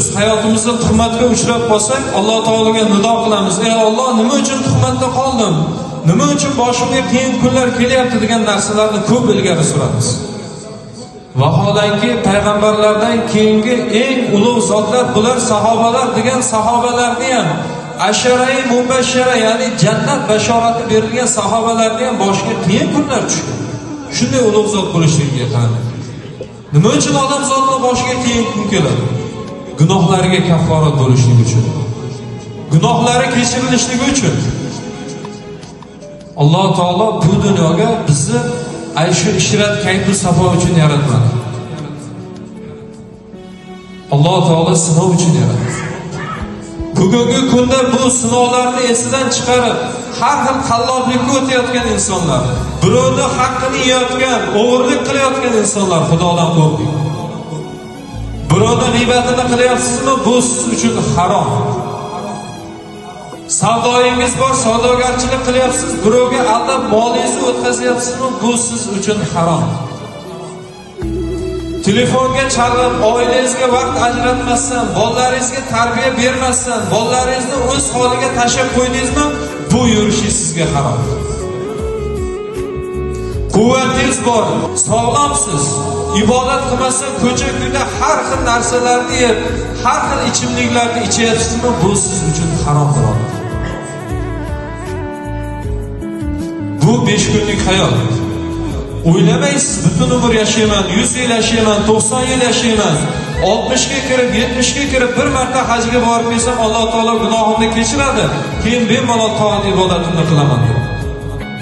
biz hayotimizda tuhmatga uchrab qolsak, Alloh taologa nido qilamiz. Ey Alloh, nima uchun tuhmatda qoldim? Nima uchun boshimga qiyin kunlar kelyapti degan narsalarni ko'p ilgari suramiz. Vaholanki payg'ambarlardan keyingi eng ulug' zotlar bular sahobalar degan sahobalarni ham asharai mubashshara, ya'ni jannat bashorati berilgan sahobalarni ham boshiga qiyin kunlar tushdi. Shunday ulug' zot bo'lishligiga qani. Nima uchun odam zotning boshiga qiyin kun keladi? Gunohlariga kafforat bo'lishligi uchun. Gunohlari kechirilishligi uchun. Alloh taolo bu dunyoga bizni ayshu ishrat kayfu safo uchun yaratmadi. Alloh taolo sinov uchun yaratdi. Bugungi kunda bu sinovlarni esidan chiqarib, har xil qalloblikka o'tayotgan insonlar, birovni haqqini yeyotgan, o'g'irlik qilayotgan insonlar, Xudodan qo'rqing. Birovni g'iybatini qilyapsizmi? Bu siz uchun harom. Savdoyingiz bor, savdogarchilik qilyapsiz, birovga aldab molingizni o'tkazyapsizmi? Bu siz uchun harom. Telefonga chalib, oilangizga vaqt ajratmasdan, bolalaringizga tarbiya bermasdan, bolalaringizni o'z holiga tashlab qo'ydingizmi? Bu yurishingiz sizga harom. Quvvatingiz bor, sog'lomsiz, ibodat qilmasa ko'cha-ko'yda har xil narsalarni yeb, har xil ichimliklarni ichyapsizmi? Bu siz uchun harom birodar. Bu 5 kunlik hayot. O'ylamaysiz, butun umr yashayman, 100 yil yashayman, 90 yil yashayman, 60 ga kirib, 70 ga kirib bir marta hajga borib kelsam, Alloh taolo gunohimni kechiradi, keyin bemalol toat ibodatimni qilaman deb.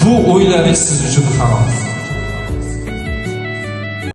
Bu o'ylaringiz siz uchun harom.